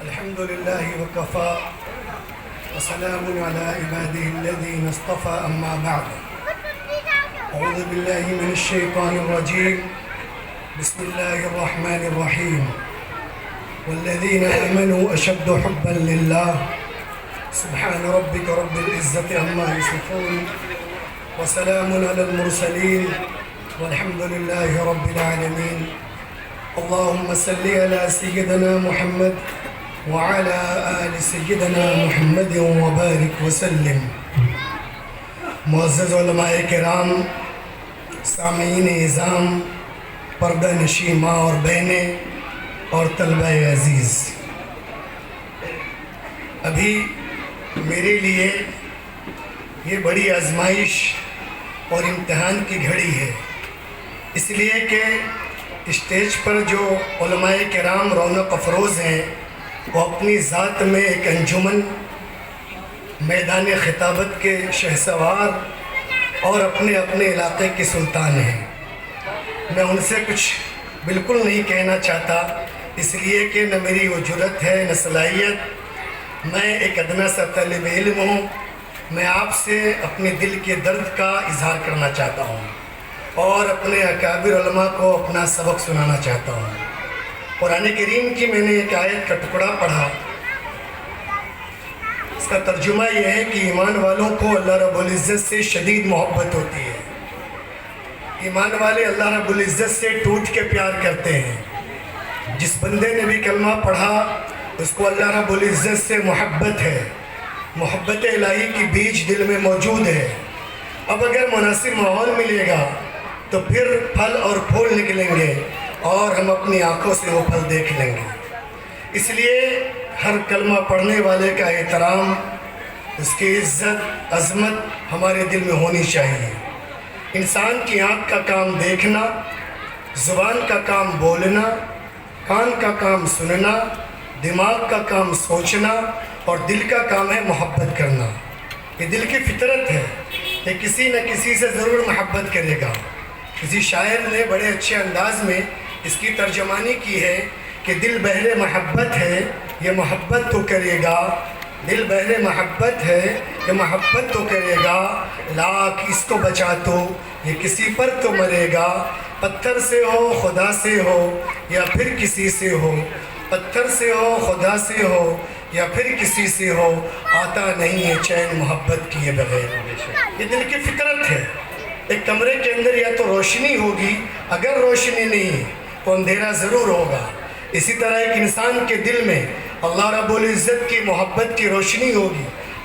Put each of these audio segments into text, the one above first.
الحمد لله وكفى وسلام على عباده الذين اصطفى أما بعد. أعوذ بالله من الشيطان الرجيم. بسم الله الرحمن الرحيم. والذين آمنوا أشد حبا لله. سبحان ربك رب العزة عما يصفون وسلام على المرسلين والحمد لله رب العالمين. اللهم صل على سيدنا محمد وعلى آل سیدنا محمد وبارک وسلم. معزز علماء کرام، سامعین اعظام، پردہ نشین ماں اور بہنیں اور طلبہ عزیز، ابھی میرے لیے یہ بڑی آزمائش اور امتحان کی گھڑی ہے، اس لیے کہ اسٹیج پر جو علماء کرام رونق افروز ہیں وہ اپنی ذات میں ایک انجمن، میدان خطابت کے شہسوار اور اپنے اپنے علاقے کے سلطان ہیں. میں ان سے کچھ بالکل نہیں کہنا چاہتا، اس لیے کہ نہ میری وہ جرأت ہے نہ صلاحیت. میں ایک ادنا سا طالب علم ہوں. میں آپ سے اپنے دل کے درد کا اظہار کرنا چاہتا ہوں اور اپنے اکابر علماء کو اپنا سبق سنانا چاہتا ہوں. قرآن کریم کی میں نے ایک آیت کا ٹکڑا پڑھا، اس کا ترجمہ یہ ہے کہ ایمان والوں کو اللہ رب العزت سے شدید محبت ہوتی ہے. ایمان والے اللہ رب العزت سے ٹوٹ کے پیار کرتے ہیں. جس بندے نے بھی کلمہ پڑھا اس کو اللہ رب العزت سے محبت ہے، محبت الہی کی بیج دل میں موجود ہے. اب اگر مناسب ماحول ملے گا تو پھر پھل اور پھول نکلیں گے اور ہم اپنی آنکھوں سے وہ پھل دیکھ لیں گے. اس لیے ہر کلمہ پڑھنے والے کا احترام، اس کی عزت، عظمت ہمارے دل میں ہونی چاہیے. انسان کی آنکھ کا کام دیکھنا، زبان کا کام بولنا، کان کا کام سننا، دماغ کا کام سوچنا اور دل کا کام ہے محبت کرنا. یہ دل کی فطرت ہے، یہ کسی نہ کسی سے ضرور محبت کرے گا. کسی شاعر نے بڑے اچھے انداز میں اس کی ترجمانی کی ہے کہ دل بہر محبت ہے یہ محبت تو کرے گا، دل بہر محبت ہے یہ محبت تو کرے گا، لاکھ اس کو بچا تو یہ کسی پر تو مرے گا. پتھر سے ہو خدا سے ہو یا پھر کسی سے ہو، پتھر سے ہو خدا سے ہو یا پھر کسی سے ہو، آتا نہیں ہے چین محبت کیے بغیر. یہ دل کی فطرت ہے. ایک کمرے کے اندر یا تو روشنی ہوگی، اگر روشنی نہیں تو اندھیرا ضرور ہوگا. اسی طرح ایک انسان کے دل میں اللہ رب العزت کی محبت کی روشنی ہوگی،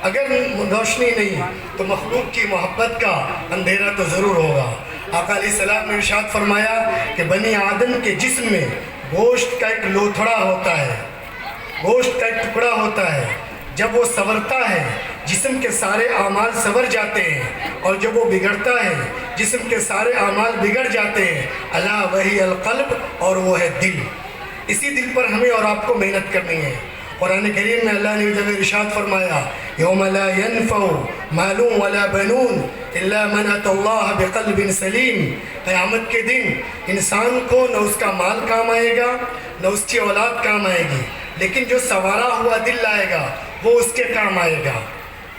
اگر روشنی نہیں تو مخلوق کی محبت کا اندھیرا تو ضرور ہوگا. آقا علیہ السلام نے ارشاد فرمایا کہ بنی آدم کے جسم میں گوشت کا ایک لوتھڑا ہوتا ہے، گوشت کا ایک ٹکڑا ہوتا ہے. جب وہ سنورتا ہے جسم کے سارے اعمال سنور جاتے ہیں، اور جب وہ بگڑتا ہے جسم کے سارے اعمال بگڑ جاتے ہیں. الا وہی القلب، اور وہ ہے دل. اسی دل پر ہمیں اور آپ کو محنت کرنی ہے. قرآن کریم میں اللہ نے جب ارشاد فرمایا یوم لا ينفع مال ولا بنون الا من اتى الله بقلب سلیم. قیامت کے دن انسان کو نہ اس کا مال کام آئے گا نہ اس کی اولاد کام آئے گی، لیکن جو سنوارا ہوا دل لائے گا وہ اس کے کام آئے گا.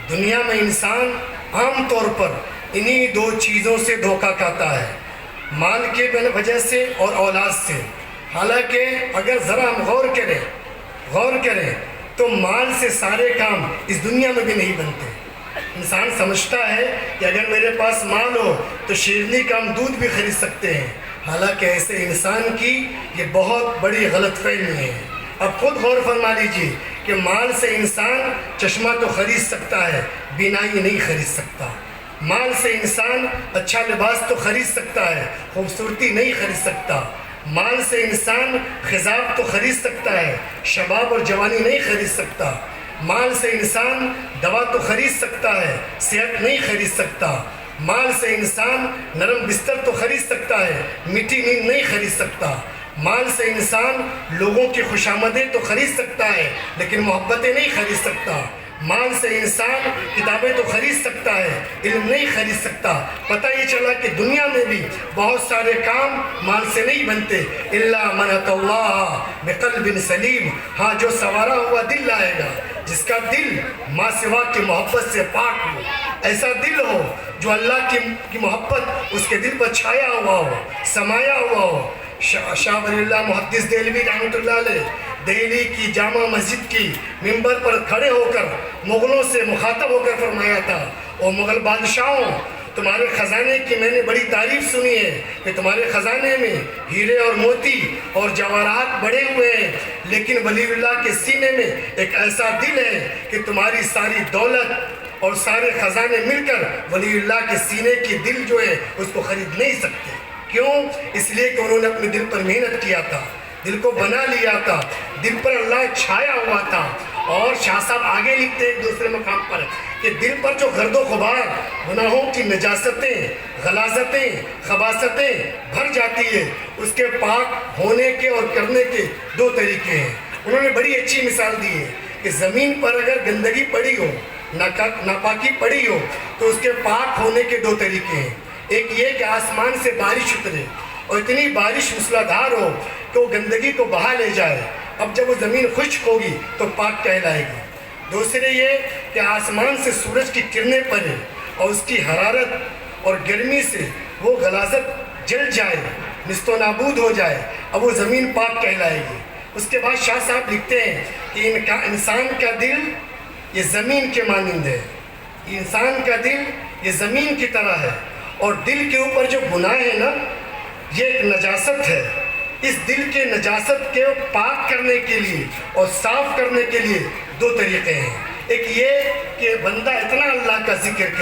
دنیا میں انسان عام طور پر انہی دو چیزوں سے دھوکہ کھاتا ہے، مال کے وجہ سے اور اولاد سے. حالانکہ اگر ذرا ہم غور کریں تو مال سے سارے کام اس دنیا میں بھی نہیں بنتے. انسان سمجھتا ہے کہ اگر میرے پاس مال ہو تو شیرنی کا ہم دودھ بھی خرید سکتے ہیں، حالانکہ ایسے انسان کی یہ بہت بڑی غلط فہمی ہے. اب خود غور فرما لیجیے کہ مال سے انسان چشمہ تو خرید سکتا ہے، بینائی نہیں خرید سکتا. مال سے انسان اچھا لباس تو خرید سکتا ہے، خوبصورتی نہیں خرید سکتا. مال سے انسان خضاب تو خرید سکتا ہے، شباب اور جوانی نہیں خرید سکتا. مال سے انسان دوا تو خرید سکتا ہے، صحت نہیں خرید سکتا. مال سے انسان نرم بستر تو خرید سکتا ہے، میٹھی نیند نہیں خرید سکتا. مال سے انسان لوگوں کی خوشامدیں تو خرید سکتا ہے لیکن محبتیں نہیں خرید سکتا. مال سے انسان کتابیں تو خرید سکتا ہے، علم نہیں خرید سکتا۔ پتہ یہ چلا کہ دنیا میں بھی بہت سارے کام مال سے نہیں بنتے، الا من اتى اللہ بقلب سلیم، ہاں جو سنوارا ہوا دل لائے گا، جس کا دل ماں سوا کی محبت سے پاک ہو، ایسا دل ہو جو اللہ کی محبت اس کے دل پر چھایا ہوا ہو، سمایا ہوا ہو۔ شاہ ولی اللہ محدث دہلوی رحمۃ اللہ علیہ دہلی کی جامع مسجد کی ممبر پر کھڑے ہو کر مغلوں سے مخاطب ہو کر فرمایا تھا، او مغل بادشاہوں، تمہارے خزانے کی میں نے بڑی تعریف سنی ہے کہ تمہارے خزانے میں ہیرے اور موتی اور جواہرات بڑے ہوئے ہیں، لیکن ولی اللہ کے سینے میں ایک ایسا دل ہے کہ تمہاری ساری دولت اور سارے خزانے مل کر ولی اللہ کے سینے کی دل جو ہے اس کو خرید نہیں سکتے۔ کیوں؟ اس لیے کہ انہوں نے اپنے دل پر محنت کیا تھا، دل کو بنا لیا تھا، دل پر اللہ چھایا ہوا تھا۔ اور شاہ صاحب آگے لکھتے ہیں ایک دوسرے مقام پر کہ دل پر جو گرد و غبار، گناہوں کی نجاستیں، غلاظتیں، خباثتیں بھر جاتی ہے، اس کے پاک ہونے کے اور کرنے کے دو طریقے ہیں۔ انہوں نے بڑی اچھی مثال دی ہے کہ زمین پر اگر گندگی پڑی ہو، ناپاکی پڑی ہو، تو اس کے پاک ہونے کے دو طریقے ہیں۔ ایک یہ کہ آسمان سے بارش اترے اور اتنی بارش موسلادھار ہو کہ وہ گندگی کو بہا لے جائے، اب جب وہ زمین خشک ہوگی تو پاک کہلائے گی۔ دوسرے یہ کہ آسمان سے سورج کی کرنیں پڑے اور اس کی حرارت اور گرمی سے وہ غلاظت جل جائے، نیست و نابود ہو جائے، اب وہ زمین پاک کہلائے گی۔ اس کے بعد شاہ صاحب لکھتے ہیں کہ انسان کا دل یہ زمین کے مانند ہے، انسان کا دل یہ زمین کی طرح ہے، اور دل کے اوپر جو گناہ ہے نا، یہ ایک نجاست ہے۔ اس دل کے نجاست کے پاک کرنے کے لیے اور صاف کرنے کے لیے دو طریقے ہیں۔ ایک یہ کہ بندہ اتنا اللہ کا ذکر کرے